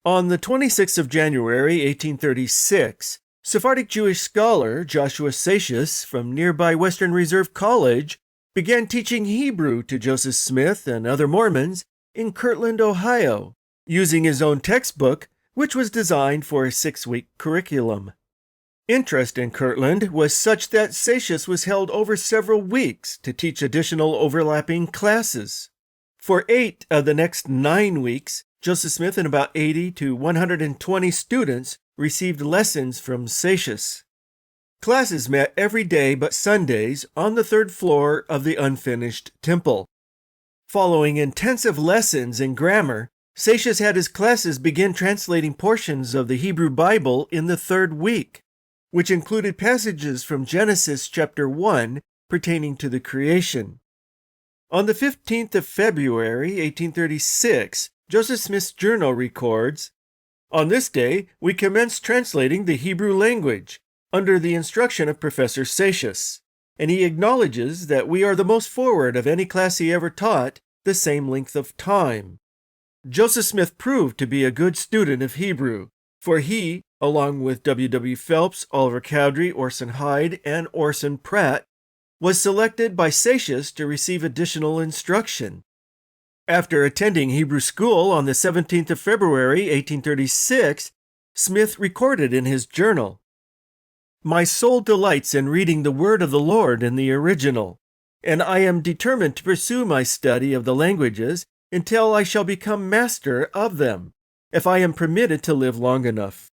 On the 26th of January, 1836, Sephardic Jewish scholar Joshua Seixas from nearby Western Reserve College began teaching Hebrew to Joseph Smith and other Mormons in Kirtland, Ohio, using his own textbook, which was designed for a 6-week curriculum. Interest in Kirtland was such that Seixas was held over several weeks to teach additional overlapping classes. For 8 of the next 9 weeks, Joseph Smith and about 80 to 120 students received lessons from Seixas. Classes met every day but Sundays on the 3rd floor of the unfinished temple. Following intensive lessons in grammar, Seixas had his classes begin translating portions of the Hebrew Bible in the 3rd week, which included passages from Genesis chapter 1 pertaining to the creation. On the 15th of February, 1836, Joseph Smith's journal records, "On this day, we commenced translating the Hebrew language under the instruction of Professor Seixas, and he acknowledges that we are the most forward of any class he ever taught the same length of time." Joseph Smith proved to be a good student of Hebrew, for he, along with W. Phelps, Oliver Cowdery, Orson Hyde, and Orson Pratt, was selected by Seixas to receive additional instruction. After attending Hebrew school on the 17th of February, 1836, Smith recorded in his journal, "My soul delights in reading the word of the Lord in the original, and I am determined to pursue my study of the languages until I shall become master of them, if I am permitted to live long enough."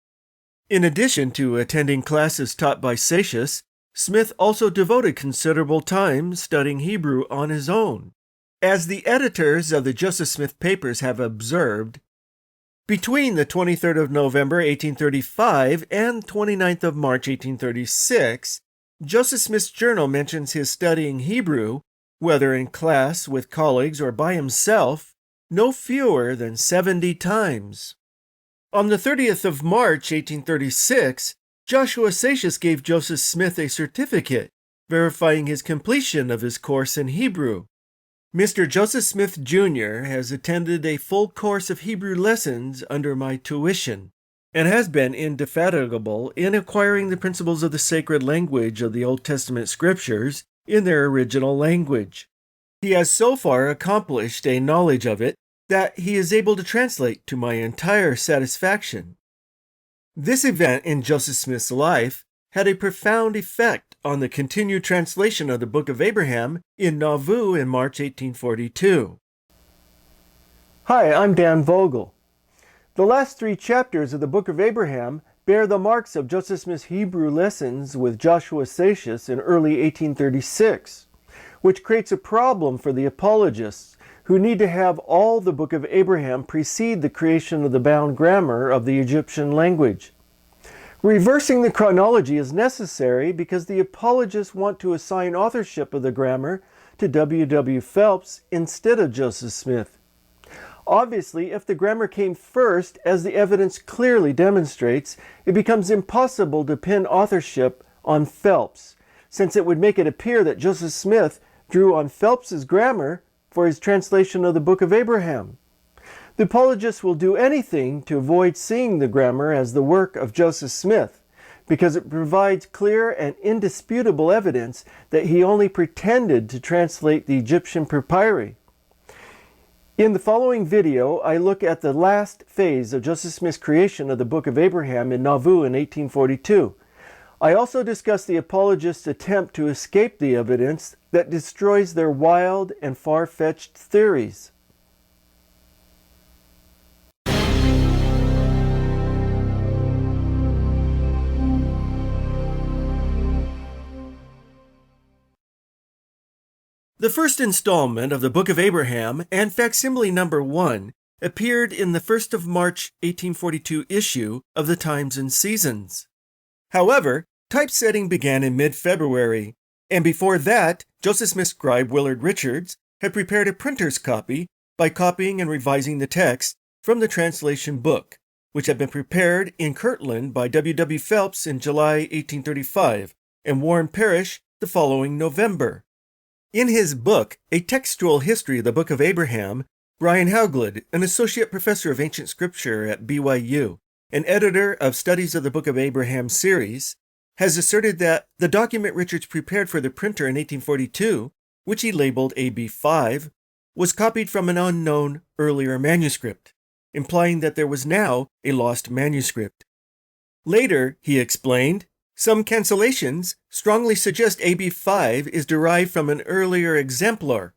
In addition to attending classes taught by Seixas, Smith also devoted considerable time studying Hebrew on his own. As the editors of the Joseph Smith papers have observed, between the 23rd of November, 1835 and 29th of March, 1836, Joseph Smith's journal mentions his studying Hebrew, whether in class with colleagues or by himself, no fewer than 70 times. On the 30th of March, 1836, Joshua Seixas gave Joseph Smith a certificate verifying his completion of his course in Hebrew. Mr. Joseph Smith, Jr. has attended a full course of Hebrew lessons under my tuition, and has been indefatigable in acquiring the principles of the sacred language of the Old Testament scriptures in their original language. He has so far accomplished a knowledge of it that he is able to translate to my entire satisfaction. This event in Joseph Smith's life had a profound effect on the continued translation of the Book of Abraham in Nauvoo in March 1842. Hi, I'm Dan Vogel. The last 3 chapters of the Book of Abraham bear the marks of Joseph Smith's Hebrew lessons with Joshua Seixas in early 1836, which creates a problem for the apologists who need to have all the Book of Abraham precede the creation of the bound grammar of the Egyptian language. Reversing the chronology is necessary because the apologists want to assign authorship of the grammar to W. Phelps instead of Joseph Smith. Obviously, if the grammar came first, as the evidence clearly demonstrates, it becomes impossible to pin authorship on Phelps, since it would make it appear that Joseph Smith drew on Phelps's grammar for his translation of the Book of Abraham. The apologists will do anything to avoid seeing the grammar as the work of Joseph Smith, because it provides clear and indisputable evidence that he only pretended to translate the Egyptian papyri. In the following video, I look at the last phase of Joseph Smith's creation of the Book of Abraham in Nauvoo in 1842. I also discuss the apologists' attempt to escape the evidence that destroys their wild and far-fetched theories. The first installment of the Book of Abraham and facsimile number 1 appeared in the 1st of March 1842 issue of the Times and Seasons. However, typesetting began in mid-February, and before that, Joseph Smith's scribe Willard Richards had prepared a printer's copy by copying and revising the text from the translation book, which had been prepared in Kirtland by W. Phelps in July 1835 and Warren Parrish the following November. In his book, A Textual History of the Book of Abraham, Brian Hauglid, an associate professor of ancient scripture at BYU, and editor of Studies of the Book of Abraham series, has asserted that the document Richards prepared for the printer in 1842, which he labeled AB 5, was copied from an unknown earlier manuscript, implying that there was now a lost manuscript. Later, he explained, some cancellations strongly suggest AB 5 is derived from an earlier exemplar.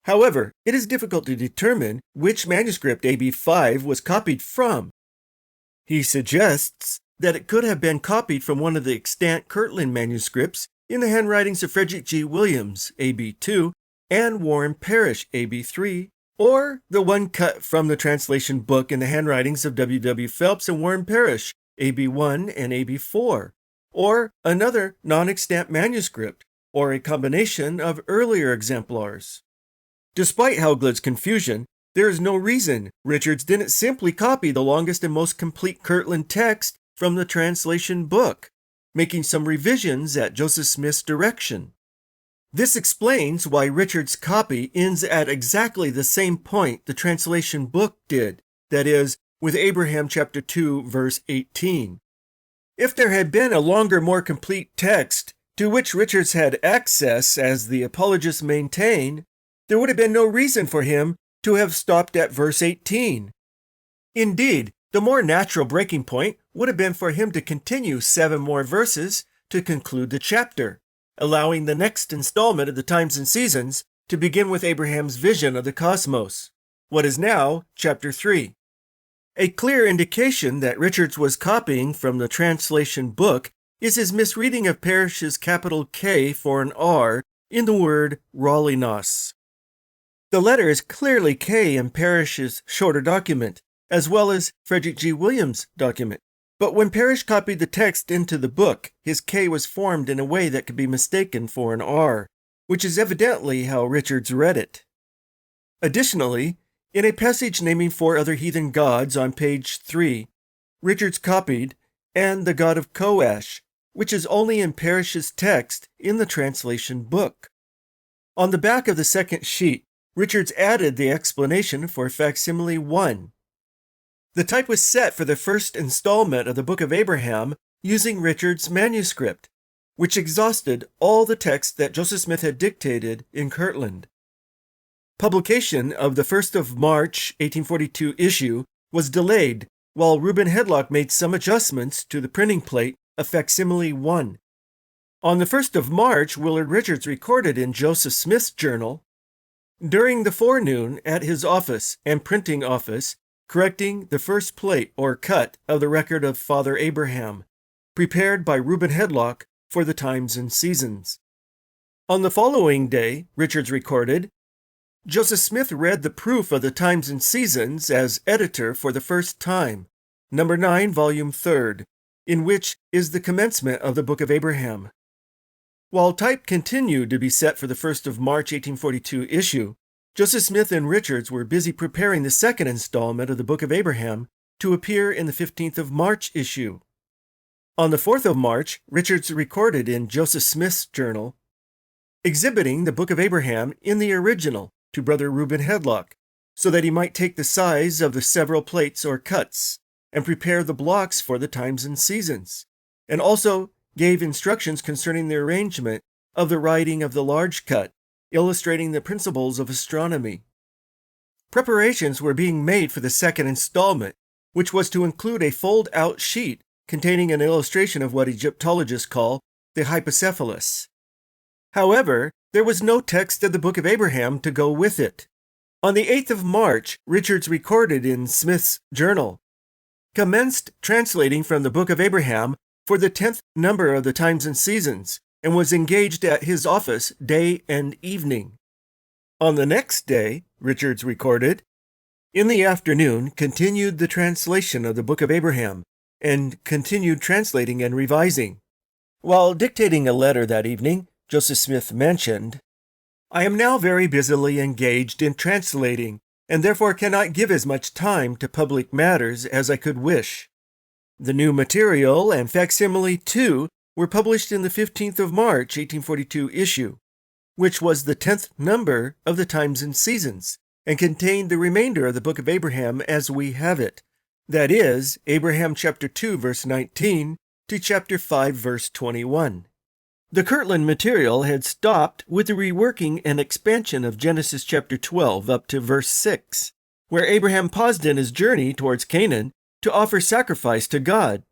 However, it is difficult to determine which manuscript AB 5 was copied from. He suggests that it could have been copied from one of the extant Kirtland manuscripts in the handwritings of Frederick G. Williams, AB 2, and Warren Parrish, AB 3, or the one cut from the translation book in the handwritings of W. W. Phelps and Warren Parrish, AB 1 and AB 4, or another non-extant manuscript, or a combination of earlier exemplars. Despite Hauglid's confusion, there is no reason Richards didn't simply copy the longest and most complete Kirtland text from the translation book, making some revisions at Joseph Smith's direction. This explains why Richards' copy ends at exactly the same point the translation book did, that is, with Abraham chapter 2, verse 18. If there had been a longer, more complete text to which Richards had access, as the apologists maintain, there would have been no reason for him to have stopped at verse 18. Indeed, the more natural breaking point would have been for him to continue 7 more verses to conclude the chapter, allowing the next installment of the Times and Seasons to begin with Abraham's vision of the cosmos, what is now chapter 3. A clear indication that Richards was copying from the translation book is his misreading of Parrish's capital K for an R in the word Rallinos. The letter is clearly K in Parrish's shorter document, as well as Frederick G. Williams' document. But when Parrish copied the text into the book, his K was formed in a way that could be mistaken for an R, which is evidently how Richards read it. Additionally, in a passage naming 4 other heathen gods on page 3, Richards copied, and the god of Koash, which is only in Parrish's text in the translation book. On the back of the second sheet, Richards added the explanation for facsimile 1. The type was set for the first installment of the Book of Abraham using Richards' manuscript, which exhausted all the text that Joseph Smith had dictated in Kirtland. Publication of the 1st of March 1842 issue was delayed while Reuben Hedlock made some adjustments to the printing plate of facsimile 1. On the 1st of March, Willard Richards recorded in Joseph Smith's journal, during the forenoon at his office and printing office, correcting the first plate or cut of the record of Father Abraham, prepared by Reuben Hedlock for the Times and Seasons. On the following day, Richards recorded, Joseph Smith read the proof of the Times and Seasons as editor for the first time, number 9, volume 3rd, in which is the commencement of the Book of Abraham. While type continued to be set for the 1st of March 1842 issue, Joseph Smith and Richards were busy preparing the second installment of the Book of Abraham to appear in the 15th of March issue. On the 4th of March, Richards recorded in Joseph Smith's journal, exhibiting the Book of Abraham in the original to Brother Reuben Hedlock, so that he might take the size of the several plates or cuts and prepare the blocks for the Times and Seasons, and also gave instructions concerning the arrangement of the writing of the large cut, illustrating the principles of astronomy. Preparations were being made for the second installment, which was to include a fold-out sheet containing an illustration of what Egyptologists call the hypocephalus. However, there was no text of the Book of Abraham to go with it. On the 8th of March, Richards recorded in Smith's journal, commenced translating from the Book of Abraham for the 10th number of the Times and Seasons, and was engaged at his office day and evening. On the next day, Richards recorded, in the afternoon continued the translation of the Book of Abraham, and continued translating and revising. While dictating a letter that evening, Joseph Smith mentioned, I am now very busily engaged in translating, and therefore cannot give as much time to public matters as I could wish. The new material and facsimile 2 were published in the 15th of March 1842 issue, which was the 10th number of the Times and Seasons, and contained the remainder of the book of Abraham as we have it. That is, Abraham chapter 2, verse 19 to chapter 5, verse 21. The Kirtland material had stopped with the reworking and expansion of Genesis chapter 12 up to verse 6, where Abraham paused in his journey towards Canaan to offer sacrifice to God.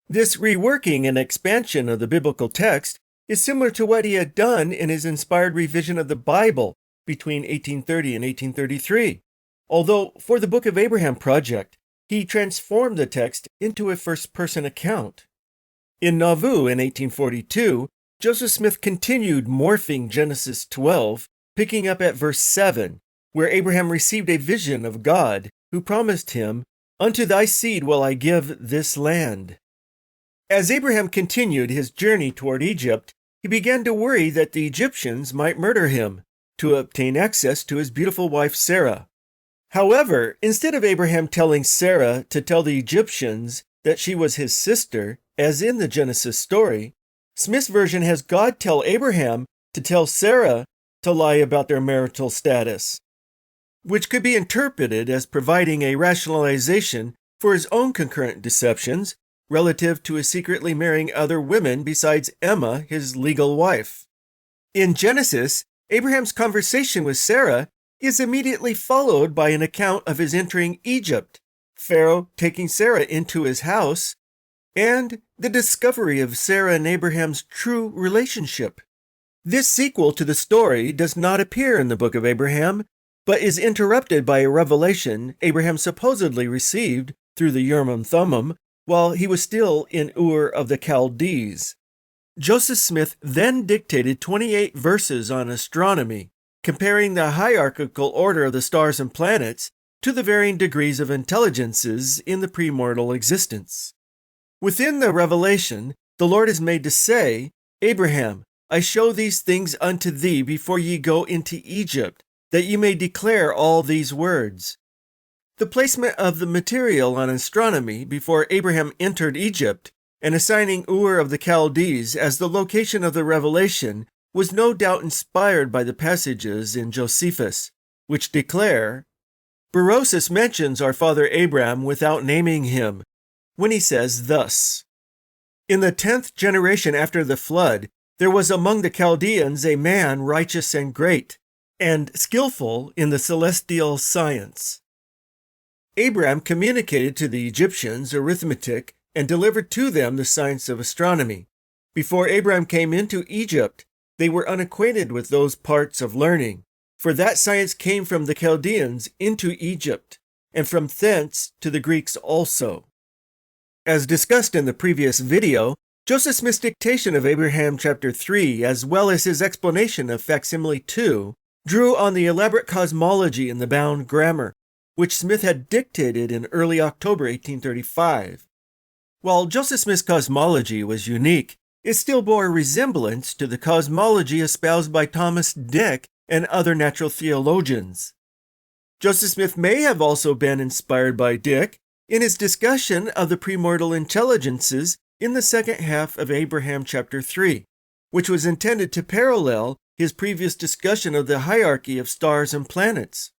This reworking and expansion of the biblical text is similar to what he had done in his inspired revision of the Bible between 1830 and 1833, although for the Book of Abraham project, he transformed the text into a first-person account. In Nauvoo in 1842, Joseph Smith continued morphing Genesis 12, picking up at verse 7, where Abraham received a vision of God, who promised him, "Unto thy seed will I give this land." As Abraham continued his journey toward Egypt, he began to worry that the Egyptians might murder him to obtain access to his beautiful wife Sarah. However, instead of Abraham telling Sarah to tell the Egyptians that she was his sister, as in the Genesis story, Smith's version has God tell Abraham to tell Sarah to lie about their marital status, which could be interpreted as providing a rationalization for his own concurrent deceptions relative to his secretly marrying other women besides Emma, his legal wife. In Genesis, Abraham's conversation with Sarah is immediately followed by an account of his entering Egypt, Pharaoh taking Sarah into his house, and the discovery of Sarah and Abraham's true relationship. This sequel to the story does not appear in the book of Abraham, but is interrupted by a revelation Abraham supposedly received through the Urim Thummim while he was still in Ur of the Chaldees. Joseph Smith then dictated 28 verses on astronomy, comparing the hierarchical order of the stars and planets to the varying degrees of intelligences in the premortal existence. Within the revelation, the Lord is made to say, "Abraham, I show these things unto thee before ye go into Egypt, that ye may declare all these words." The placement of the material on astronomy before Abraham entered Egypt and assigning Ur of the Chaldees as the location of the revelation was no doubt inspired by the passages in Josephus, which declare, Berosus mentions our father Abram without naming him, when he says thus, "In the 10th generation after the flood, there was among the Chaldeans a man righteous and great, and skillful in the celestial science." Abram communicated to the Egyptians arithmetic and delivered to them the science of astronomy. Before Abram came into Egypt, they were unacquainted with those parts of learning, for that science came from the Chaldeans into Egypt, and from thence to the Greeks also. As discussed in the previous video, Joseph Smith's dictation of Abraham chapter 3, as well as his explanation of facsimile 2, drew on the elaborate cosmology in the bound grammar, which Smith had dictated in early October 1835. While Joseph Smith's cosmology was unique, it still bore a resemblance to the cosmology espoused by Thomas Dick and other natural theologians. Joseph Smith may have also been inspired by Dick in his discussion of the premortal intelligences in the second half of Abraham chapter 3, which was intended to parallel his previous discussion of the hierarchy of stars and planets.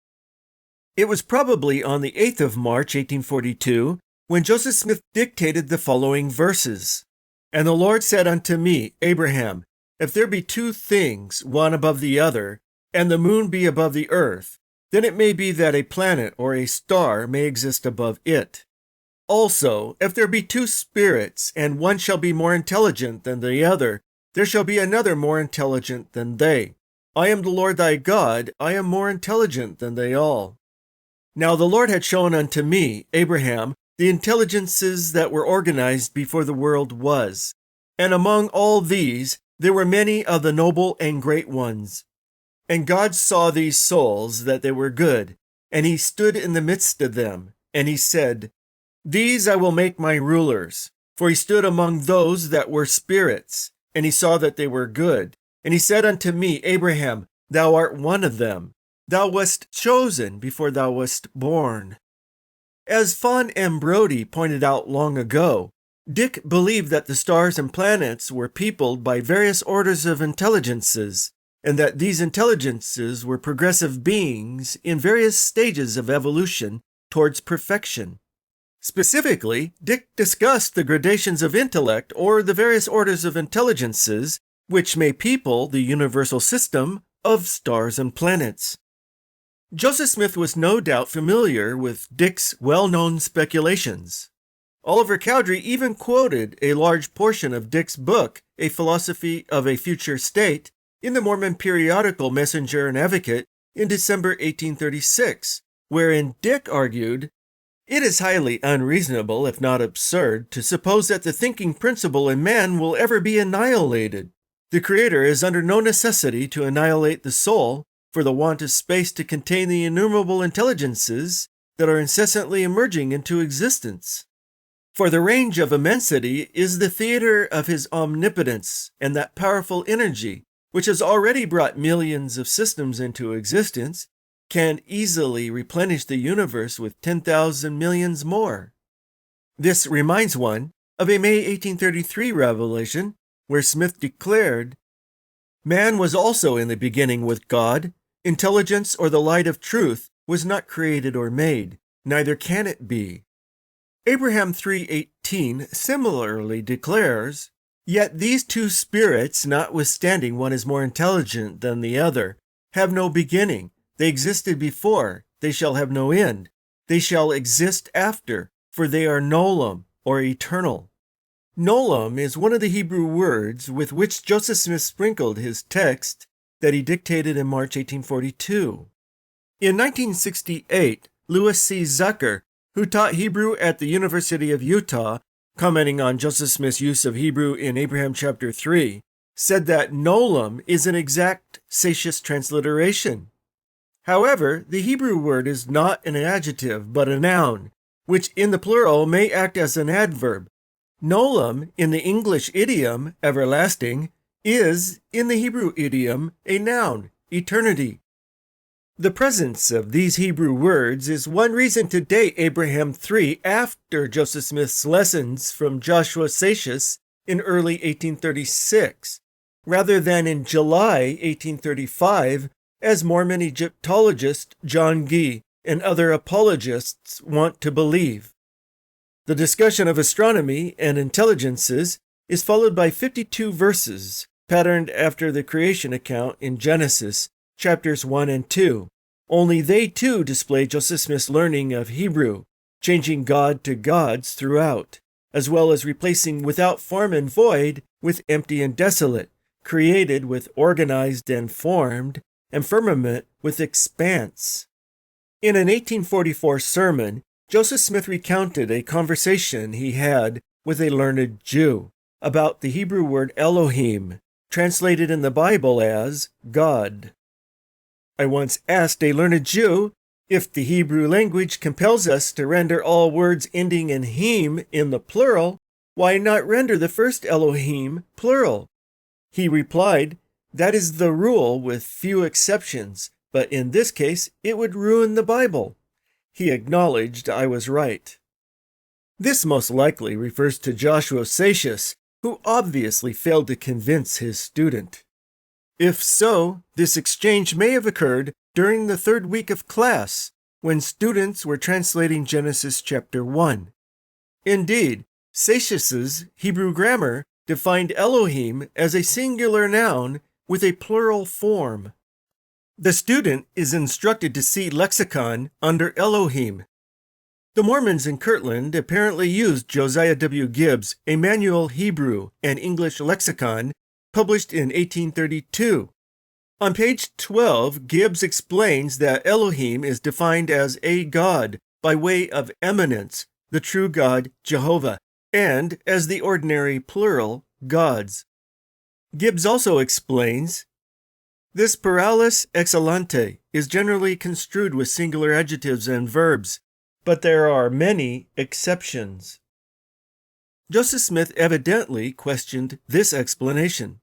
It was probably on the 8th of March, 1842, when Joseph Smith dictated the following verses. "And the Lord said unto me, Abraham, if there be two things, one above the other, and the moon be above the earth, then it may be that a planet or a star may exist above it. Also, if there be two spirits, and one shall be more intelligent than the other, there shall be another more intelligent than they. I am the Lord thy God, I am more intelligent than they all. Now the Lord had shown unto me, Abraham, the intelligences that were organized before the world was. And among all these, there were many of the noble and great ones. And God saw these souls, that they were good, and he stood in the midst of them, and he said, These I will make my rulers. For he stood among those that were spirits, and he saw that they were good. And he said unto me, Abraham, thou art one of them. Thou wast chosen before thou wast born. As Fawn M. Brodie pointed out long ago, Dick believed that the stars and planets were peopled by various orders of intelligences, and that these intelligences were progressive beings in various stages of evolution towards perfection. Specifically, Dick discussed the gradations of intellect, or the various orders of intelligences, which may people the universal system of stars and planets. Joseph Smith was no doubt familiar with Dick's well-known speculations. Oliver Cowdery even quoted a large portion of Dick's book, A Philosophy of a Future State, in the Mormon periodical Messenger and Advocate in December 1836, wherein Dick argued, "It is highly unreasonable, if not absurd, to suppose that the thinking principle in man will ever be annihilated. The Creator is under no necessity to annihilate the soul for the want of space to contain the innumerable intelligences that are incessantly emerging into existence. For the range of immensity is the theater of his omnipotence, and that powerful energy, which has already brought millions of systems into existence, can easily replenish the universe with 10,000 millions more." This reminds one of a May 1833 revelation where Smith declared, "Man was also in the beginning with God. Intelligence or the light of truth was not created or made, neither can it be." Abraham 3:18 similarly declares, "Yet these two spirits, notwithstanding one is more intelligent than the other, have no beginning. They existed before, they shall have no end. They shall exist after, for they are nolam, or eternal." Nolam is one of the Hebrew words with which Joseph Smith sprinkled his text that he dictated in March 1842. In 1968, Louis C. Zucker, who taught Hebrew at the University of Utah, commenting on Joseph Smith's use of Hebrew in Abraham chapter 3, said that nolam is an exact Satius transliteration. However, the Hebrew word is not an adjective, but a noun, which in the plural may act as an adverb. Nolam, in the English idiom, everlasting, is, in the Hebrew idiom, a noun, eternity. The presence of these Hebrew words is one reason to date Abraham 3 after Joseph Smith's lessons from Joshua Satius in early 1836, rather than in July 1835, as Mormon Egyptologist John Gee and other apologists want to believe. The discussion of astronomy and intelligences is followed by 52 verses, patterned after the creation account in Genesis, chapters 1 and 2. Only they too display Joseph Smith's learning of Hebrew, changing God to gods throughout, as well as replacing without form and void with empty and desolate, created with organized and formed, and firmament with expanse. In an 1844 sermon, Joseph Smith recounted a conversation he had with a learned Jew about the Hebrew word Elohim, translated in the Bible as God. "I once asked a learned Jew, if the Hebrew language compels us to render all words ending in him in the plural, why not render the first Elohim plural? He replied, that is the rule with few exceptions, but in this case it would ruin the Bible. He acknowledged I was right. This most likely refers to Joshua Satius, who obviously failed to convince his student. If so, this exchange may have occurred during the third week of class, when students were translating Genesis chapter 1. Indeed, Satius's Hebrew grammar defined Elohim as a singular noun with a plural form. The student is instructed to see lexicon under Elohim. The Mormons in Kirtland apparently used Josiah W. Gibbs' Emmanuel Hebrew and English lexicon, published in 1832. On page 12, Gibbs explains that Elohim is defined as a God by way of eminence, the true God, Jehovah, and as the ordinary plural, gods. Gibbs also explains, this pluralis excellente is generally construed with singular adjectives and verbs, but there are many exceptions. Joseph Smith evidently questioned this explanation.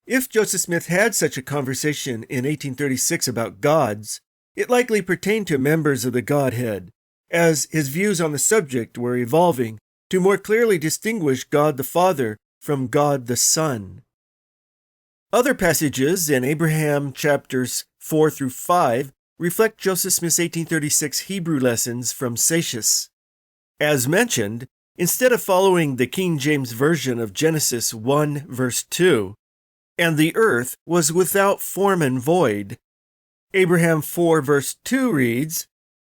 If Joseph Smith had such a conversation in 1836 about gods, it likely pertained to members of the Godhead, as his views on the subject were evolving to more clearly distinguish God the Father from God the Son. Other passages in Abraham chapters 4 through 5 reflect Joseph Smith's 1836 Hebrew lessons from Satius. As mentioned, instead of following the King James Version of Genesis 1 verse 2, "And the earth was without form and void," Abraham 4 verse 2 reads,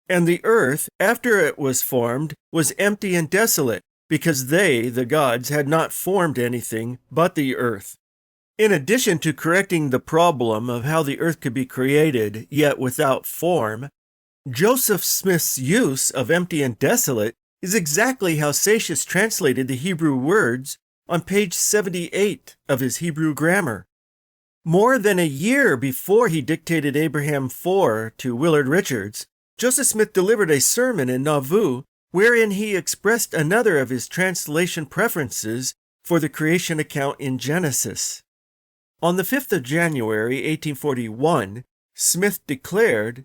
"And the earth, after it was formed, was empty and desolate, because they, the gods, had not formed anything but the earth." In addition to correcting the problem of how the earth could be created, yet without form, Joseph Smith's use of empty and desolate is exactly how Satius translated the Hebrew words on page 78 of his Hebrew grammar. More than a year before he dictated Abraham 4 to Willard Richards, Joseph Smith delivered a sermon in Nauvoo wherein he expressed another of his translation preferences for the creation account in Genesis. On the 5th of January, 1841, Smith declared,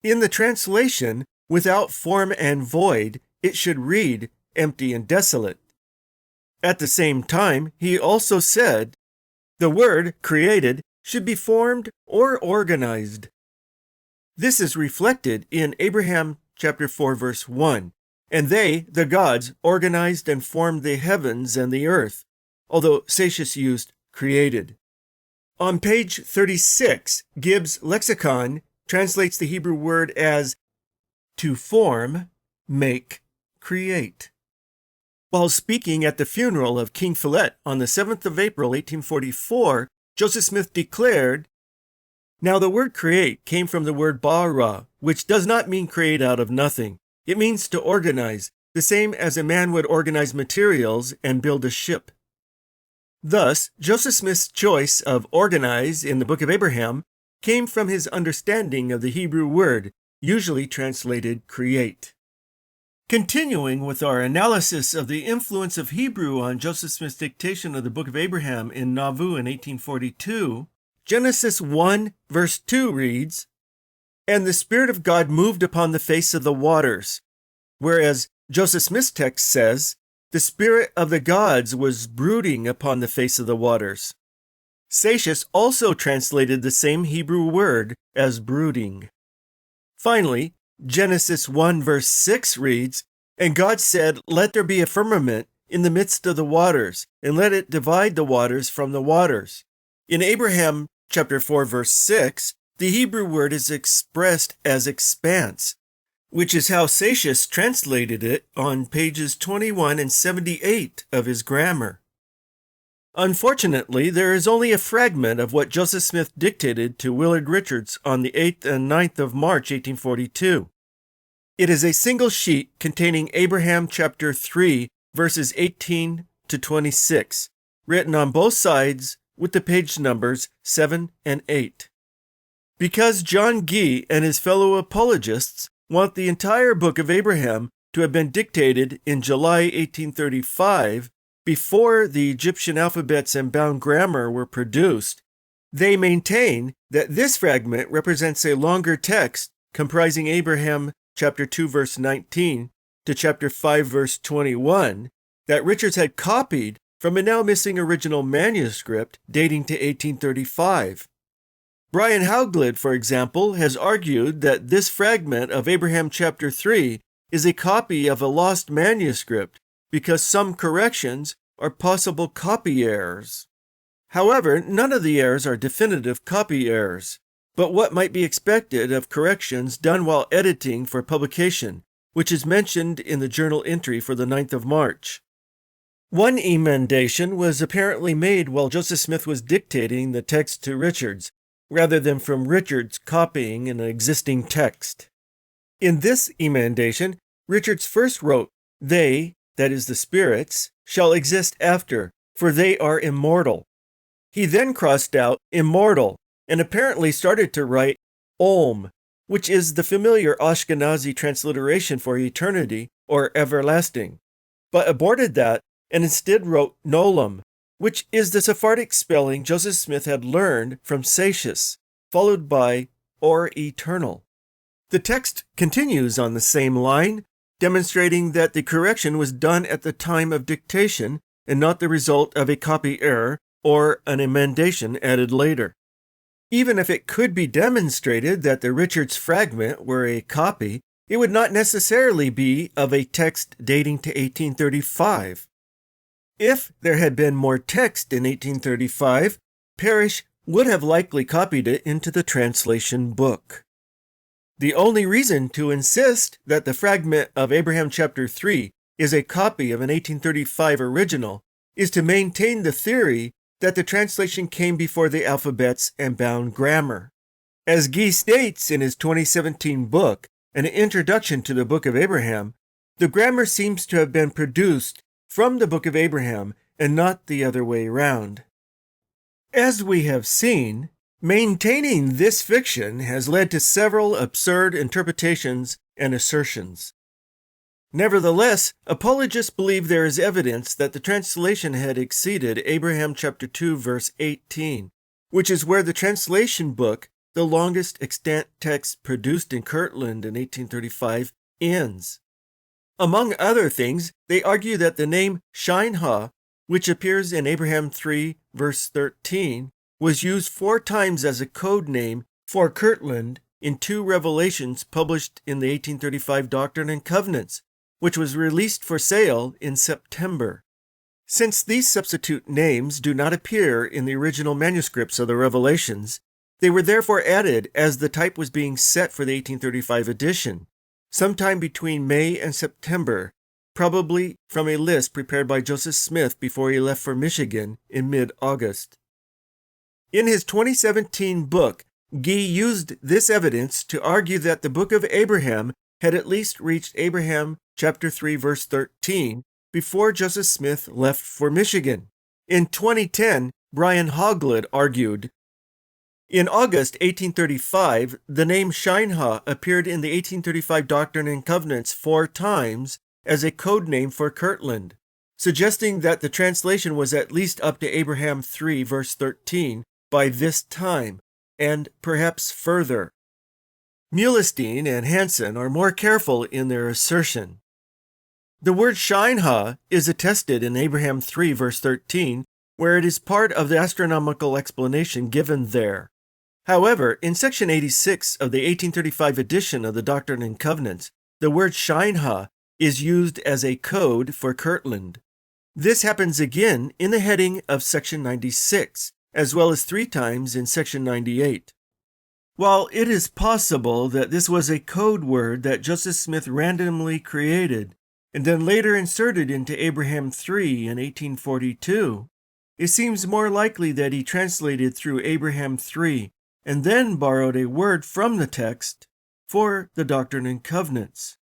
"In the translation, without form and void, it should read empty and desolate." At the same time, he also said, "The word created should be formed or organized." This is reflected in Abraham chapter 4 verse 1. "And they, the gods, organized and formed the heavens and the earth," although Satius used created. On page 36, Gibbs' lexicon translates the Hebrew word as to form, make, create. While speaking at the funeral of King Philip on the 7th of April, 1844, Joseph Smith declared, "Now the word create came from the word bara, which does not mean create out of nothing. It means to organize, the same as a man would organize materials and build a ship." Thus, Joseph Smith's choice of organize in the Book of Abraham came from his understanding of the Hebrew word, usually translated create. Continuing with our analysis of the influence of Hebrew on Joseph Smith's dictation of the Book of Abraham in Nauvoo in 1842, Genesis 1 verse 2 reads, "And the Spirit of God moved upon the face of the waters," whereas Joseph Smith's text says, "The Spirit of the gods was brooding upon the face of the waters." Satius also translated the same Hebrew word as brooding. Finally, Genesis 1 verse 6 reads, "And God said, Let there be a firmament in the midst of the waters, and let it divide the waters from the waters." In Abraham chapter 4 verse 6, the Hebrew word is expressed as expanse, which is how Satius translated it on pages 21 and 78 of his grammar. Unfortunately, there is only a fragment of what Joseph Smith dictated to Willard Richards on the 8th and 9th of March, 1842. It is a single sheet containing Abraham chapter 3, verses 18 to 26, written on both sides with the page numbers 7 and 8. Because John Gee and his fellow apologists want the entire Book of Abraham to have been dictated in July 1835, before the Egyptian alphabets and bound grammar were produced, they maintain that this fragment represents a longer text comprising Abraham chapter 2 verse 19 to chapter 5 verse 21 that Richards had copied from a now missing original manuscript dating to 1835. Brian Hauglid, for example, has argued that this fragment of Abraham chapter 3 is a copy of a lost manuscript because some corrections are possible copy errors. However, none of the errors are definitive copy errors, but what might be expected of corrections done while editing for publication, which is mentioned in the journal entry for the 9th of March. One emendation was apparently made while Joseph Smith was dictating the text to Richards, rather than from Richards copying an existing text. In this emendation, Richards first wrote, "They," that is the spirits, "shall exist after, for they are immortal." He then crossed out immortal and apparently started to write Olm, which is the familiar Ashkenazi transliteration for eternity or everlasting, but aborted that and instead wrote Nolam, which is the Sephardic spelling Joseph Smith had learned from Satius, followed by or eternal. The text continues on the same line, demonstrating that the correction was done at the time of dictation and not the result of a copy error or an emendation added later. Even if it could be demonstrated that the Richards fragment were a copy, it would not necessarily be of a text dating to 1835. If there had been more text in 1835, Parrish would have likely copied it into the translation book. The only reason to insist that the fragment of Abraham chapter 3 is a copy of an 1835 original is to maintain the theory that the translation came before the alphabets and bound grammar. As Guy states in his 2017 book, An Introduction to the Book of Abraham, the grammar seems to have been produced from the Book of Abraham and not the other way around. As we have seen, maintaining this fiction has led to several absurd interpretations and assertions. Nevertheless, apologists believe there is evidence that the translation had exceeded Abraham chapter 2 verse 18, which is where the translation book, the longest extant text produced in Kirtland in 1835, ends. Among other things, they argue that the name Shinha, which appears in Abraham 3 verse 13, was used 4 times as a code name for Kirtland in 2 revelations published in the 1835 Doctrine and Covenants, which was released for sale in September. Since these substitute names do not appear in the original manuscripts of the Revelations, they were therefore added as the type was being set for the 1835 edition, sometime between May and September, probably from a list prepared by Joseph Smith before he left for Michigan in mid-August. In his 2017 book, Guy used this evidence to argue that the Book of Abraham had at least reached Abraham chapter 3 verse 13 before Joseph Smith left for Michigan. In 2010, Brian Hoglid argued, in August 1835, the name Shinha appeared in the 1835 Doctrine and Covenants 4 times as a code name for Kirtland, suggesting that the translation was at least up to Abraham 3 verse 13 by this time, and perhaps further. Muhlestein and Hansen are more careful in their assertion. The word Shinha is attested in Abraham 3 verse 13, where it is part of the astronomical explanation given there. However, in section 86 of the 1835 edition of the Doctrine and Covenants, the word Shinha is used as a code for Kirtland. This happens again in the heading of section 96, as well as 3 times in section 98. While it is possible that this was a code word that Joseph Smith randomly created and then later inserted into Abraham 3 in 1842, it seems more likely that he translated through Abraham 3 and then borrowed a word from the text for the Doctrine and Covenants.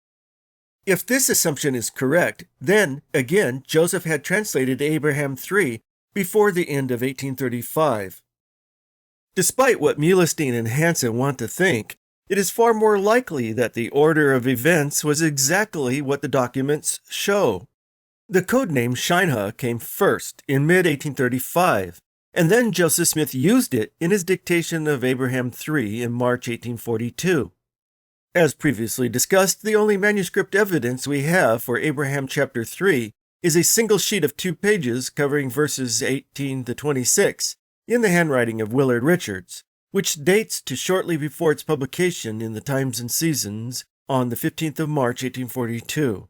If this assumption is correct, then, again, Joseph had translated Abraham 3 before the end of 1835. Despite what Muhlestein and Hansen want to think, it is far more likely that the order of events was exactly what the documents show. The codename Shinha came first in mid-1835, and then Joseph Smith used it in his dictation of Abraham 3 in March 1842. As previously discussed, the only manuscript evidence we have for Abraham chapter 3 is a single sheet of 2 pages covering verses 18 to 26 in the handwriting of Willard Richards, which dates to shortly before its publication in the Times and Seasons on the 15th of March 1842.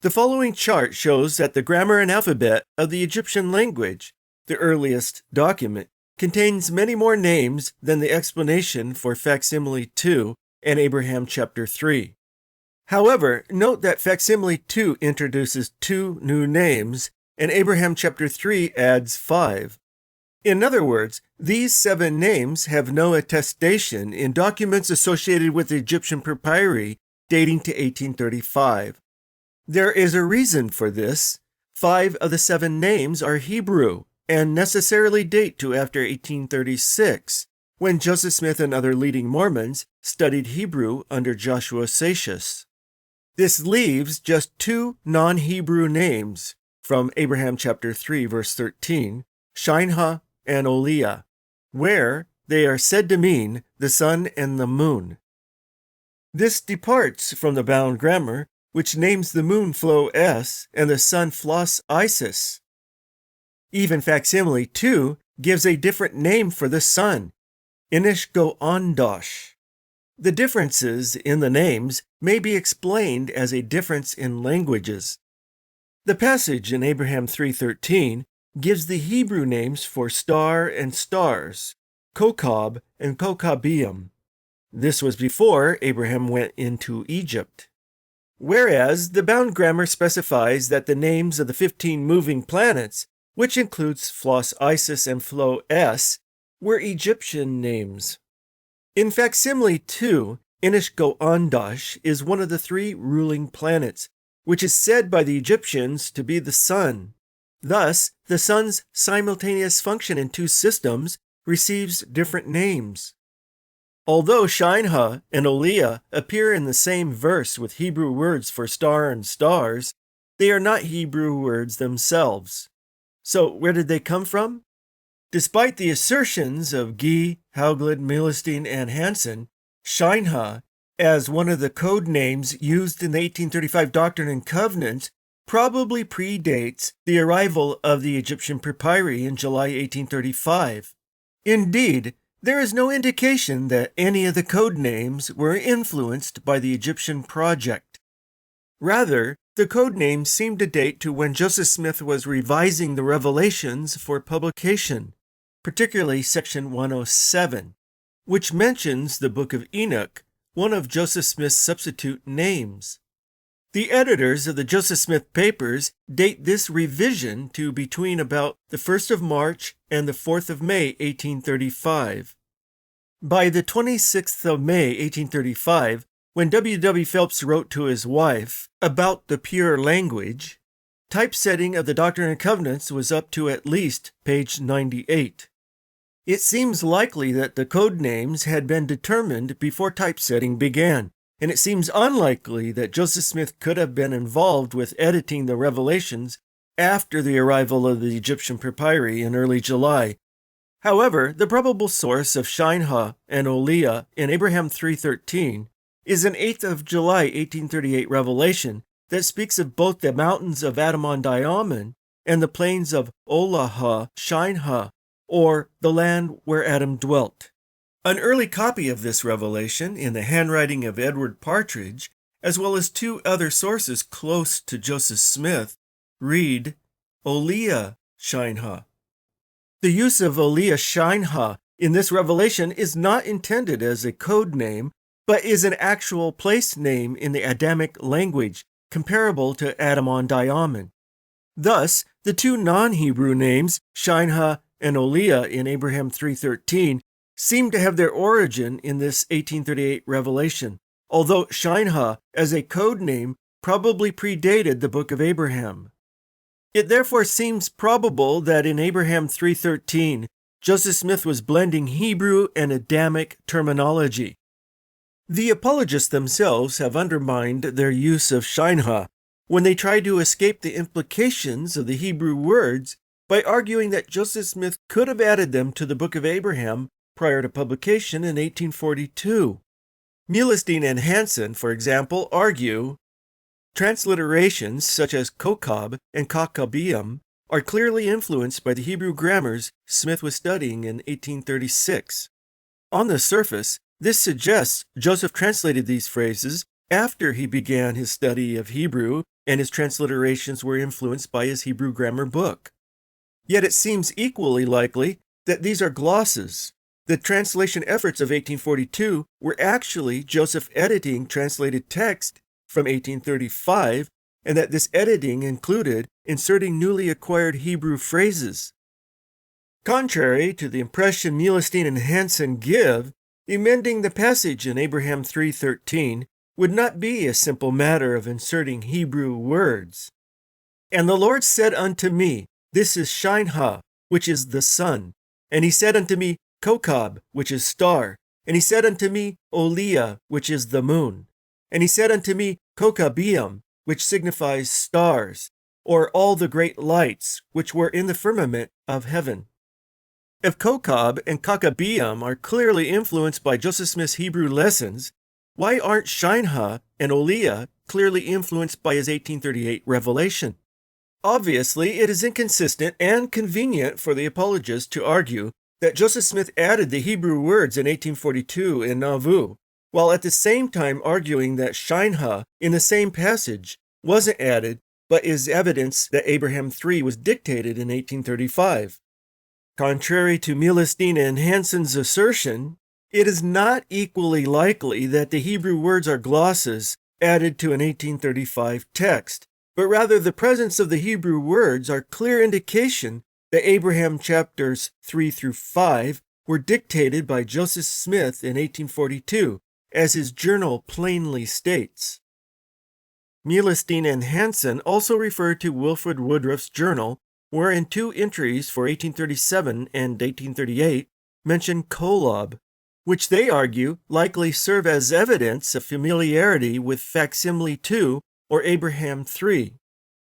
The following chart shows that the grammar and alphabet of the Egyptian language, the earliest document, contains many more names than the explanation for facsimile 2 and Abraham chapter 3. However, note that facsimile 2 introduces 2 new names, and Abraham chapter 3 adds 5. In other words, these 7 names have no attestation in documents associated with Egyptian papyri dating to 1835. There is a reason for this. 5 of the 7 names are Hebrew and necessarily date to after 1836, when Joseph Smith and other leading Mormons studied Hebrew under Joshua Seixas. This leaves just 2 non-Hebrew names from Abraham chapter 3 verse 13, Shinha and Oliah, where they are said to mean the sun and the moon. This departs from the bound grammar, which names the moon Flo S and the sun Flos Isis. Even facsimile 2 gives a different name for the sun, Inishgo-ondosh. The differences in the names may be explained as a difference in languages. The passage in Abraham 3:13 gives the Hebrew names for star and stars, Kokab and Kokabim. This was before Abraham went into Egypt. Whereas the bound grammar specifies that the names of the 15 moving planets, which includes Phlos Isis and Phlo S, were Egyptian names. In facsimile 2, Inishgo-ondosh is one of the 3 ruling planets, which is said by the Egyptians to be the sun. Thus, the sun's simultaneous function in 2 systems receives different names. Although Shinha and Olea appear in the same verse with Hebrew words for star and stars, they are not Hebrew words themselves. So where did they come from? Despite the assertions of Guy, Hauglid, Milestein, and Hansen, Shinha, as one of the code names used in the 1835 Doctrine and Covenants, probably predates the arrival of the Egyptian papyri in July 1835. Indeed, there is no indication that any of the code names were influenced by the Egyptian project. Rather, the code names seem to date to when Joseph Smith was revising the Revelations for publication, particularly section 107, which mentions the Book of Enoch, one of Joseph Smith's substitute names. The editors of the Joseph Smith papers date this revision to between about the 1st of March and the 4th of May, 1835. By the 26th of May, 1835, when W. W. Phelps wrote to his wife about the pure language, typesetting of the Doctrine and Covenants was up to at least page 98. It seems likely that the code names had been determined before typesetting began, and it seems unlikely that Joseph Smith could have been involved with editing the Revelations after the arrival of the Egyptian papyri in early July. However, the probable source of Shinha and Olea in Abraham 3:13 is an 8th of July 1838 revelation that speaks of both the mountains of Adam-on-Diamond and the plains of Olaha Shinha, or the land where Adam dwelt. An early copy of this revelation in the handwriting of Edward Partridge, as well as 2 other sources close to Joseph Smith, read Olea Shinha. The use of Olea Shinha in this revelation is not intended as a code name, but is an actual place name in the Adamic language, comparable to Adam-on-Diamond. Thus, the 2 non-Hebrew names, Shinha and Olea in Abraham 3:13, seem to have their origin in this 1838 revelation, although Shinha as a code name probably predated the Book of Abraham. It therefore seems probable that in Abraham 3:13, Joseph Smith was blending Hebrew and Adamic terminology. The apologists themselves have undermined their use of Shinha when they try to escape the implications of the Hebrew words by arguing that Joseph Smith could have added them to the Book of Abraham prior to publication in 1842. Milestein and Hansen, for example, argue transliterations such as Kokab and Kokabim are clearly influenced by the Hebrew grammars Smith was studying in 1836. On the surface, this suggests Joseph translated these phrases after he began his study of Hebrew and his transliterations were influenced by his Hebrew grammar book. Yet it seems equally likely that these are glosses. The translation efforts of 1842 were actually Joseph editing translated text from 1835, and that this editing included inserting newly acquired Hebrew phrases. Contrary to the impression Milestein and Hansen give, amending the passage in Abraham 3:13 would not be a simple matter of inserting Hebrew words. And the Lord said unto me, This is Shinha, which is the sun. And he said unto me, Kokab, which is star. And he said unto me, Olea, which is the moon. And he said unto me, Kokabim, which signifies stars, or all the great lights which were in the firmament of heaven. If Kokab and Kokabim are clearly influenced by Joseph Smith's Hebrew lessons, why aren't Shinha and Olea clearly influenced by his 1838 revelation? Obviously, it is inconsistent and convenient for the apologists to argue that Joseph Smith added the Hebrew words in 1842 in Nauvoo, while at the same time arguing that Shinha in the same passage wasn't added, but is evidence that Abraham 3 was dictated in 1835. Contrary to Milestein and Hansen's assertion, it is not equally likely that the Hebrew words are glosses added to an 1835 text, but rather the presence of the Hebrew words are clear indication that Abraham chapters 3 through 5 were dictated by Joseph Smith in 1842, as his journal plainly states. Milestein and Hansen also refer to Wilfred Woodruff's journal, wherein two entries for 1837 and 1838 mention Kolob, which they argue likely serve as evidence of familiarity with facsimile 2 or Abraham 3.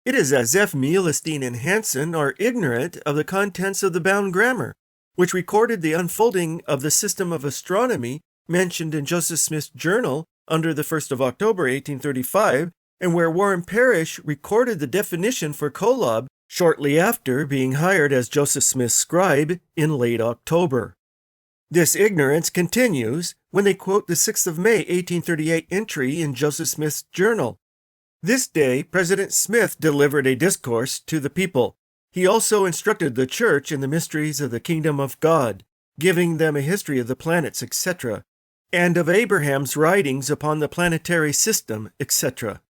It is as if Milestein and Hansen are ignorant of the contents of the bound grammar, which recorded the unfolding of the system of astronomy mentioned in Joseph Smith's journal under the 1st of October 1835, and where Warren Parrish recorded the definition for Kolob shortly after being hired as Joseph Smith's scribe in late October. This ignorance continues when they quote the 6th of May 1838 entry in Joseph Smith's journal. This day, President Smith delivered a discourse to the people. He also instructed the church in the mysteries of the kingdom of God, giving them a history of the planets, etc., and of Abraham's writings upon the planetary system, etc.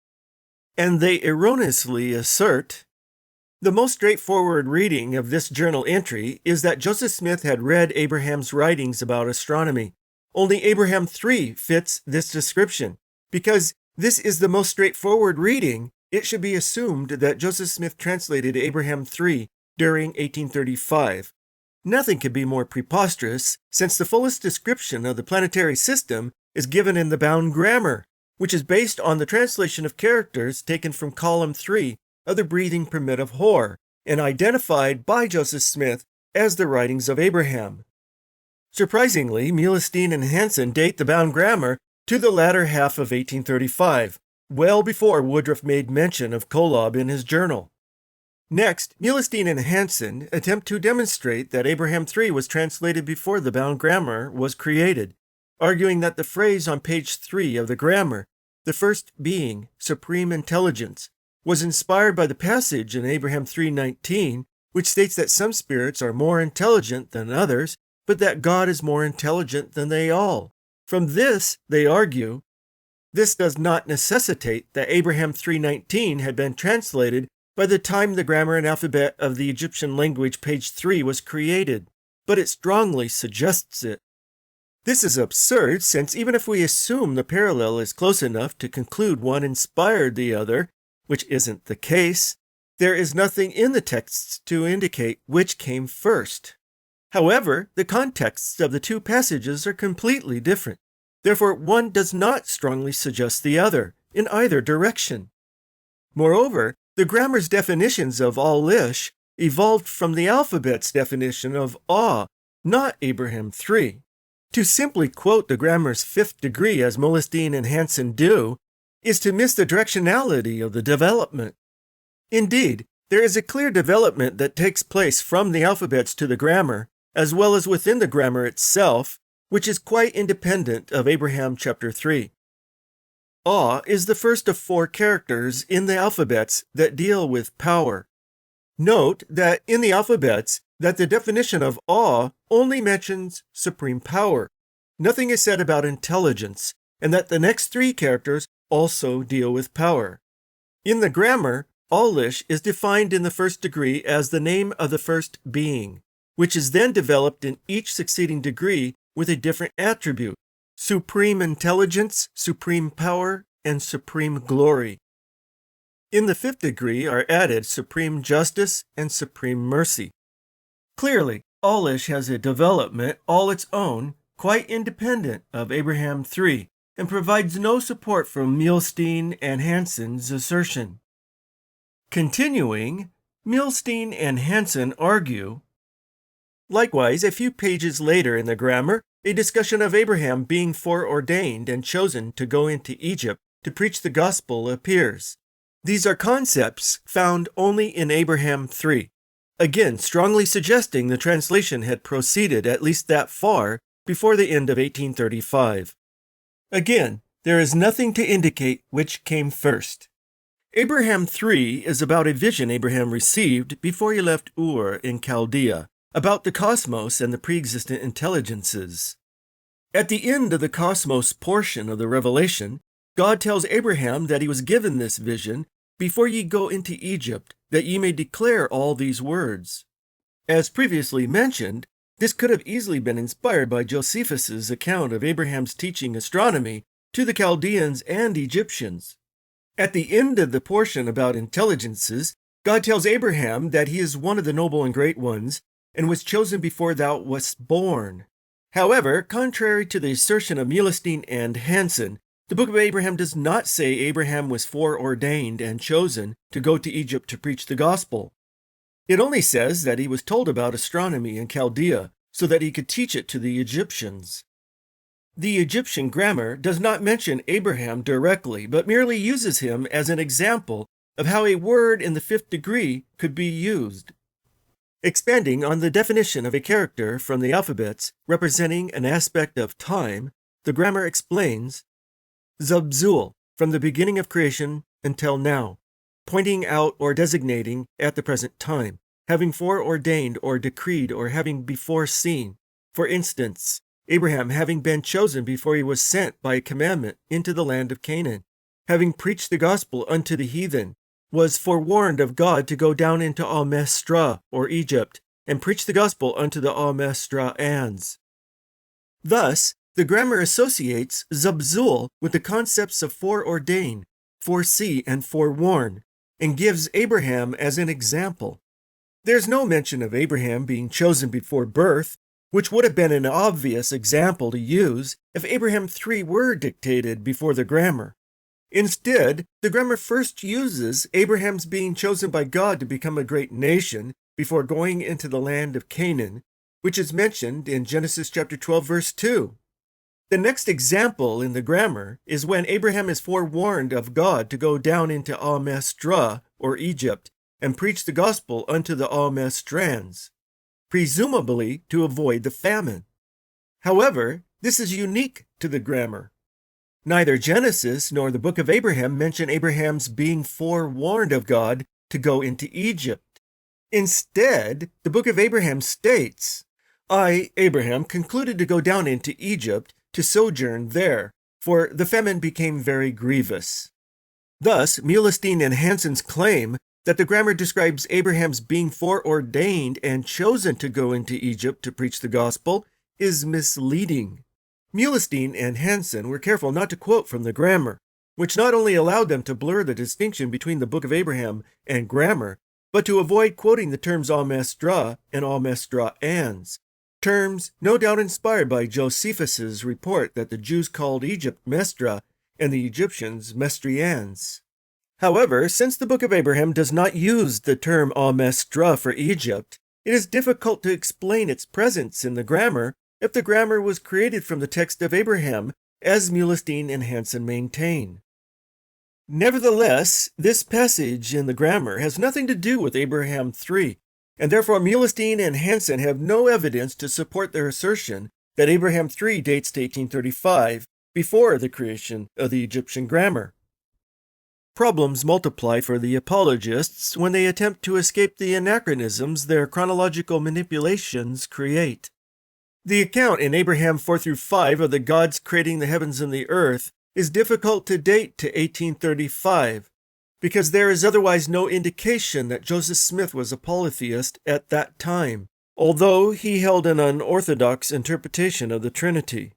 And they erroneously assert, the most straightforward reading of this journal entry is that Joseph Smith had read Abraham's writings about astronomy. Only Abraham 3 fits this description. Because this is the most straightforward reading, it should be assumed that Joseph Smith translated Abraham 3 during 1835. Nothing could be more preposterous, since the fullest description of the planetary system is given in the bound grammar, which is based on the translation of characters taken from column 3 of the Breathing Primitive Hor, and identified by Joseph Smith as the writings of Abraham. Surprisingly, Milestein and Hansen date the bound grammar to the latter half of 1835, well before Woodruff made mention of Kolob in his journal. Next, Milestein and Hansen attempt to demonstrate that Abraham 3 was translated before the bound grammar was created, arguing that the phrase on page 3 of the grammar, the first being, supreme intelligence, was inspired by the passage in Abraham 3:19, which states that some spirits are more intelligent than others, but that God is more intelligent than they all. From this, they argue, this does not necessitate that Abraham 3:19 had been translated by the time the grammar and alphabet of the Egyptian language page 3 was created, but it strongly suggests it. This is absurd, since even if we assume the parallel is close enough to conclude one inspired the other, which isn't the case, there is nothing in the texts to indicate which came first. However, the contexts of the two passages are completely different. Therefore, one does not strongly suggest the other, in either direction. Moreover, the grammar's definitions of all-ish evolved from the alphabet's definition of awe, not Abraham 3. To simply quote the grammar's fifth degree as Milestein and Hansen do, is to miss the directionality of the development. Indeed, there is a clear development that takes place from the alphabets to the grammar, as well as within the grammar itself, which is quite independent of Abraham chapter 3. Awe is the first of 4 characters in the alphabets that deal with power. Note that in the alphabets, that the definition of awe only mentions supreme power. Nothing is said about intelligence, and that the next 3 characters also deal with power. In the grammar, all-ish is defined in the first degree as the name of the first being, which is then developed in each succeeding degree with a different attribute: supreme intelligence, supreme power, and supreme glory. In the 5th degree are added supreme justice and supreme mercy. Clearly, all-ish has a development all its own, quite independent of Abraham 3, and provides no support for Milestein and Hansen's assertion. Continuing, Milestein and Hansen argue. Likewise, a few pages later in the grammar, a discussion of Abraham being foreordained and chosen to go into Egypt to preach the gospel appears. These are concepts found only in Abraham 3, again strongly suggesting the translation had proceeded at least that far before the end of 1835. Again, there is nothing to indicate which came first. Abraham 3 is about a vision Abraham received before he left Ur in Chaldea, about the cosmos and the pre-existent intelligences. At the end of the cosmos portion of the Revelation, God tells Abraham that he was given this vision before ye go into Egypt, that ye may declare all these words. As previously mentioned, this could have easily been inspired by Josephus's account of Abraham's teaching astronomy to the Chaldeans and Egyptians. At the end of the portion about intelligences, God tells Abraham that he is one of the noble and great ones, and was chosen before thou wast born. However, contrary to the assertion of Milestein and Hansen, the book of Abraham does not say Abraham was foreordained and chosen to go to Egypt to preach the gospel. It only says that he was told about astronomy in Chaldea so that he could teach it to the Egyptians. The Egyptian grammar does not mention Abraham directly, but merely uses him as an example of how a word in the fifth degree could be used. Expanding on the definition of a character from the alphabets representing an aspect of time, the grammar explains, Zabzul, from the beginning of creation until now, pointing out or designating at the present time, having foreordained or decreed or having before seen. For instance, Abraham having been chosen before he was sent by a commandment into the land of Canaan, having preached the gospel unto the heathen, was forewarned of God to go down into Al-Mestra, or Egypt, and preach the gospel unto the Al-Mesraans. Thus, the grammar associates Zabzul with the concepts of foreordain, foresee, and forewarn, and gives Abraham as an example. There's no mention of Abraham being chosen before birth, which would have been an obvious example to use if Abraham 3 were dictated before the grammar. Instead, the grammar first uses Abraham's being chosen by God to become a great nation before going into the land of Canaan, which is mentioned in Genesis chapter 12, verse 2. The next example in the grammar is when Abraham is forewarned of God to go down into Al-Mestra, or Egypt, and preach the gospel unto the Al-Mestrans, presumably to avoid the famine. However, this is unique to the grammar. Neither Genesis nor the book of Abraham mention Abraham's being forewarned of God to go into Egypt. Instead, the book of Abraham states, I, Abraham, concluded to go down into Egypt to sojourn there, for the famine became very grievous. Thus, Milestein and Hansen's claim that the grammar describes Abraham's being foreordained and chosen to go into Egypt to preach the gospel is misleading. Milestein and Hansen were careful not to quote from the grammar, which not only allowed them to blur the distinction between the book of Abraham and grammar, but to avoid quoting the terms Al-Mestra and Al-Mestraans, terms no doubt inspired by Josephus's report that the Jews called Egypt Mestra and the Egyptians Mestrians. However, since the book of Abraham does not use the term Al-Mestra for Egypt, it is difficult to explain its presence in the grammar if the grammar was created from the text of Abraham, as Milestein and Hansen maintain. Nevertheless, this passage in the grammar has nothing to do with Abraham 3, and therefore Milestein and Hansen have no evidence to support their assertion that Abraham 3 dates to 1835, before the creation of the Egyptian grammar. Problems multiply for the apologists when they attempt to escape the anachronisms their chronological manipulations create. The account in Abraham 4-5 of the gods creating the heavens and the earth is difficult to date to 1835, because there is otherwise no indication that Joseph Smith was a polytheist at that time, although he held an unorthodox interpretation of the Trinity.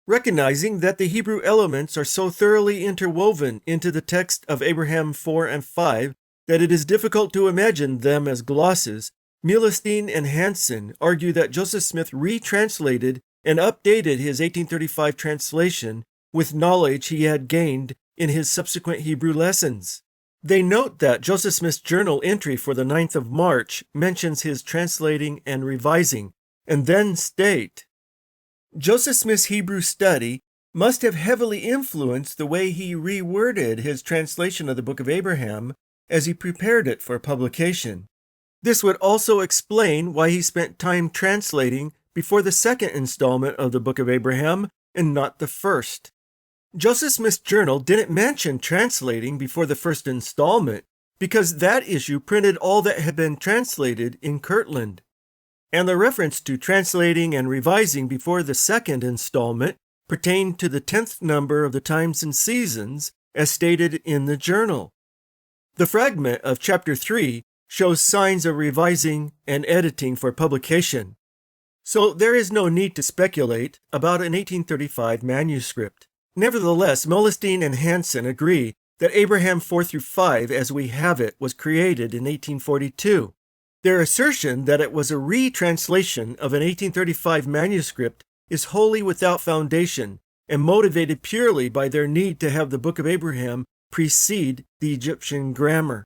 Recognizing that the Hebrew elements are so thoroughly interwoven into the text of Abraham 4 and 5 that it is difficult to imagine them as glosses, Milestein and Hansen argue that Joseph Smith retranslated and updated his 1835 translation with knowledge he had gained in his subsequent Hebrew lessons. They note that Joseph Smith's journal entry for the 9th of March mentions his translating and revising, and then state, Joseph Smith's Hebrew study must have heavily influenced the way he reworded his translation of the Book of Abraham as he prepared it for publication. This would also explain why he spent time translating before the second installment of the Book of Abraham and not the first. Joseph Smith's journal didn't mention translating before the first installment because that issue printed all that had been translated in Kirtland. And the reference to translating and revising before the second installment pertained to the 10th number of the Times and Seasons as stated in the journal. The fragment of chapter 3 shows signs of revising and editing for publication. So there is no need to speculate about an 1835 manuscript. Nevertheless, Milestein and Hansen agree that Abraham 4-5 as we have it was created in 1842. Their assertion that it was a retranslation of an 1835 manuscript is wholly without foundation and motivated purely by their need to have the Book of Abraham precede the Egyptian grammar.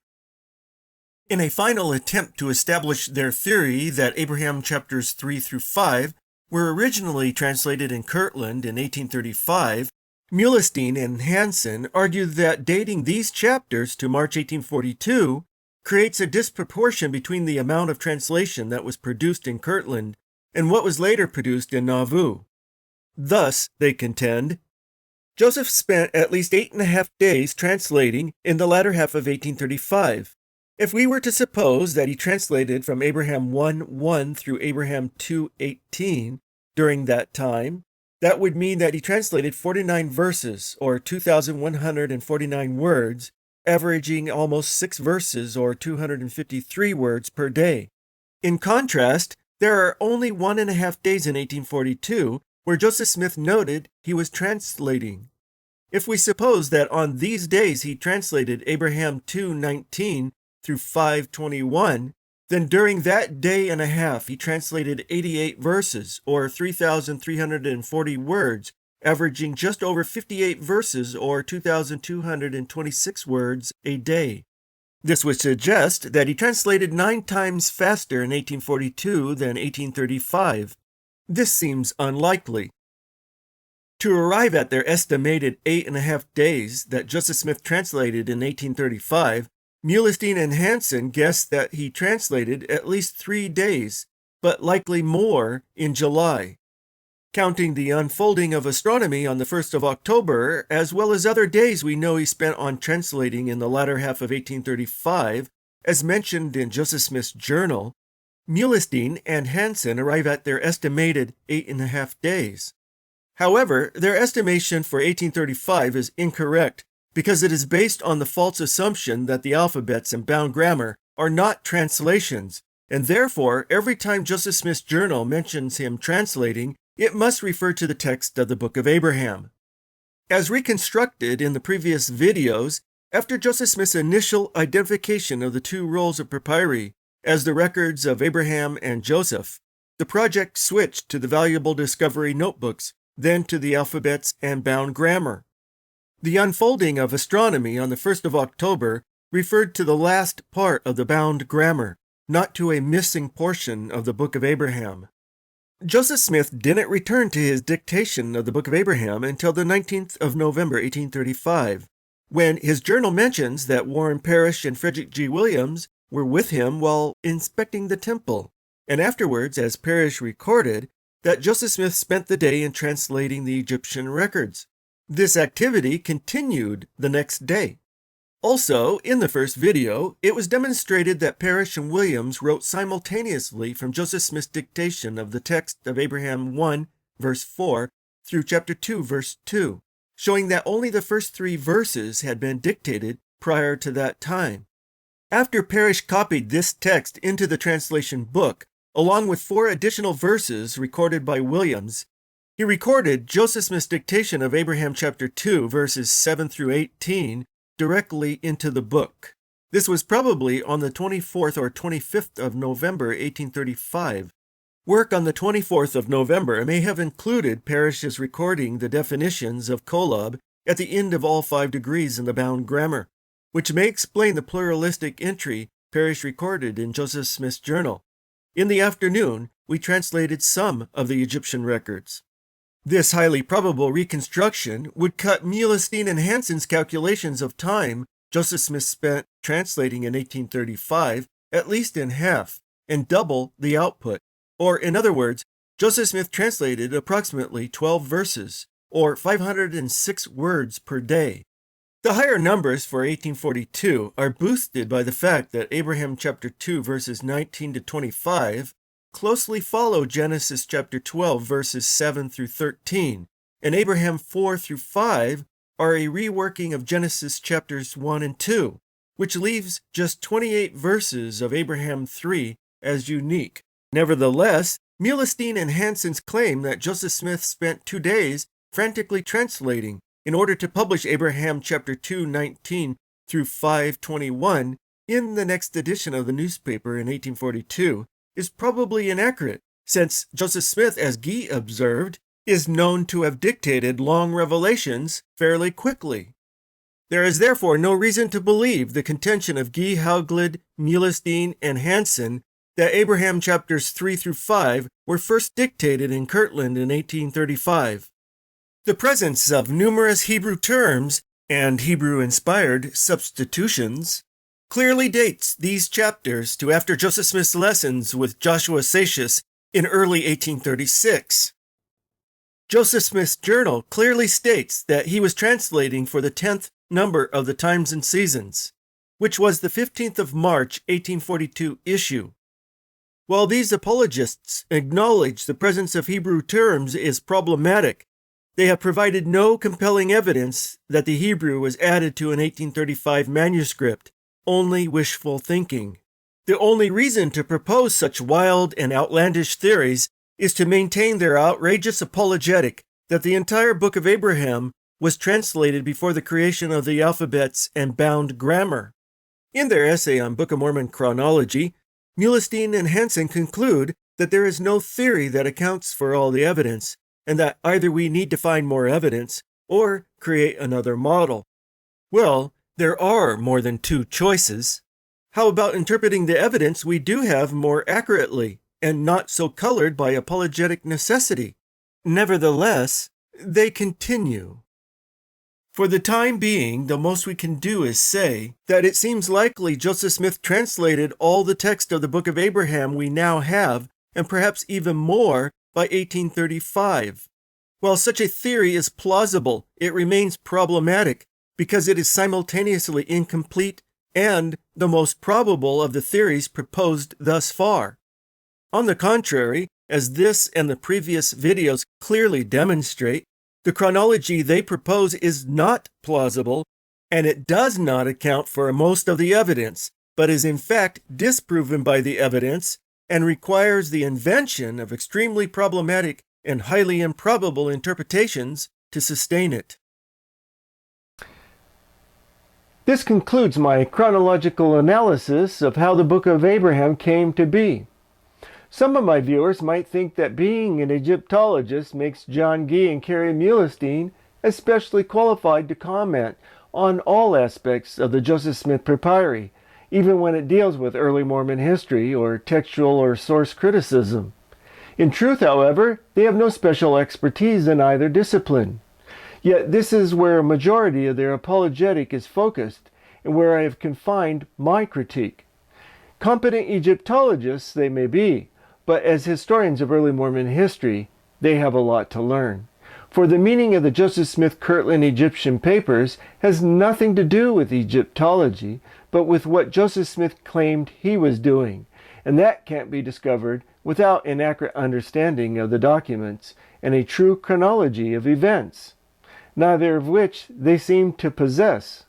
In a final attempt to establish their theory that Abraham chapters 3-5 were originally translated in Kirtland in 1835, Milestein and Hansen argued that dating these chapters to March 1842 creates a disproportion between the amount of translation that was produced in Kirtland and what was later produced in Nauvoo. Thus, they contend, Joseph spent at least 8.5 days translating in the latter half of 1835. If we were to suppose that he translated from Abraham 1:1 through Abraham 2:18 during that time, that would mean that he translated 49 verses, or 2,149 words, averaging almost 6 verses, or 253 words per day. In contrast, there are only 1.5 days in 1842 where Joseph Smith noted he was translating. If we suppose that on these days he translated Abraham 2:19 through 5:21, then during that day and a half he translated 88 verses, or 3,340 words, averaging just over 58 verses, or 2,226 words a day. This would suggest that he translated 9 times faster in 1842 than 1835. This seems unlikely. To arrive at their estimated 8.5 days that Joseph Smith translated in 1835, Milestein and Hansen guessed that he translated at least 3 days, but likely more in July. Counting the unfolding of astronomy on the 1st of October, as well as other days we know he spent on translating in the latter half of 1835, as mentioned in Joseph Smith's journal, Milestein and Hansen arrive at their estimated 8.5 days. However, their estimation for 1835 is incorrect because it is based on the false assumption that the alphabets and bound grammar are not translations, and therefore every time Joseph Smith's journal mentions him translating, it must refer to the text of the Book of Abraham. As reconstructed in the previous videos, after Joseph Smith's initial identification of the 2 rolls of papyri as the records of Abraham and Joseph, the project switched to the valuable discovery notebooks, then to the alphabets and bound grammar. The unfolding of astronomy on the 1st of October referred to the last part of the bound grammar, not to a missing portion of the Book of Abraham. Joseph Smith didn't return to his dictation of the Book of Abraham until the 19th of November 1835, when his journal mentions that Warren Parrish and Frederick G. Williams were with him while inspecting the temple, and afterwards, as Parrish recorded, that Joseph Smith spent the day in translating the Egyptian records. This activity continued the next day. Also, in the first video, it was demonstrated that Parrish and Williams wrote simultaneously from Joseph Smith's dictation of the text of Abraham 1, verse 4, through chapter 2, verse 2, showing that only the first 3 verses had been dictated prior to that time. After Parrish copied this text into the translation book, along with 4 additional verses recorded by Williams, he recorded Joseph Smith's dictation of Abraham chapter 2, verses 7 through 18, directly into the book. This was probably on the 24th or 25th of November 1835. Work on the 24th of November may have included Parrish's recording the definitions of Kolob at the end of all 5 degrees in the bound grammar, which may explain the pluralistic entry Parrish recorded in Joseph Smith's journal. In the afternoon, we translated some of the Egyptian records. This highly probable reconstruction would cut Milestein and Hansen's calculations of time Joseph Smith spent translating in 1835 at least in half and double the output. Or, in other words, Joseph Smith translated approximately 12 verses, or 506 words per day. The higher numbers for 1842 are boosted by the fact that Abraham chapter 2 verses 19 to 25 closely follow Genesis chapter 12 verses 7 through 13, and Abraham 4 through 5 are a reworking of Genesis chapters 1 and 2, which leaves just 28 verses of Abraham 3 as unique. Nevertheless, Milestein and Hansen's claim that Joseph Smith spent 2 days frantically translating in order to publish Abraham chapter 2:19 through 5:21 in the next edition of the newspaper in 1842 is probably inaccurate, since Joseph Smith, as Guy observed, is known to have dictated long revelations fairly quickly. There is therefore no reason to believe the contention of Guy, Hauglid, Milestein, and Hansen that Abraham chapters 3 through 5 were first dictated in Kirtland in 1835. The presence of numerous Hebrew terms and Hebrew-inspired substitutions clearly dates these chapters to after Joseph Smith's lessons with Joshua Seixas in early 1836. Joseph Smith's journal clearly states that he was translating for the 10th number of the Times and Seasons, which was the 15th of March, 1842 issue. While these apologists acknowledge the presence of Hebrew terms is problematic, they have provided no compelling evidence that the Hebrew was added to an 1835 manuscript, only wishful thinking. The only reason to propose such wild and outlandish theories is to maintain their outrageous apologetic that the entire Book of Abraham was translated before the creation of the alphabets and bound grammar. In their essay on Book of Mormon chronology, Milestein and Hansen conclude that there is no theory that accounts for all the evidence, and that either we need to find more evidence or create another model. Well, there are more than two choices. How about interpreting the evidence we do have more accurately and not so colored by apologetic necessity? Nevertheless, they continue. For the time being, the most we can do is say that it seems likely Joseph Smith translated all the text of the Book of Abraham we now have, and perhaps even more, by 1835. While such a theory is plausible, it remains problematic because it is simultaneously incomplete and the most probable of the theories proposed thus far. On the contrary, as this and the previous videos clearly demonstrate, the chronology they propose is not plausible, and it does not account for most of the evidence, but is in fact disproven by the evidence and requires the invention of extremely problematic and highly improbable interpretations to sustain it. This concludes my chronological analysis of how the Book of Abraham came to be. Some of my viewers might think that being an Egyptologist makes John Gee and Carrie Milestein especially qualified to comment on all aspects of the Joseph Smith Papyri, even when it deals with early Mormon history or textual or source criticism. In truth, however, they have no special expertise in either discipline. Yet this is where a majority of their apologetic is focused and where I have confined my critique. Competent Egyptologists they may be, but as historians of early Mormon history, they have a lot to learn. For the meaning of the Joseph Smith Kirtland Egyptian papers has nothing to do with Egyptology, but with what Joseph Smith claimed he was doing, and that can't be discovered without an accurate understanding of the documents and a true chronology of events, neither of which they seem to possess.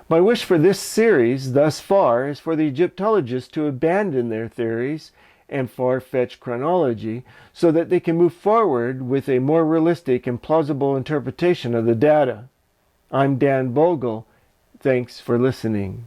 My wish for this series thus far is for the Egyptologists to abandon their theories and far-fetched chronology so that they can move forward with a more realistic and plausible interpretation of the data. I'm Dan Vogel. Thanks for listening.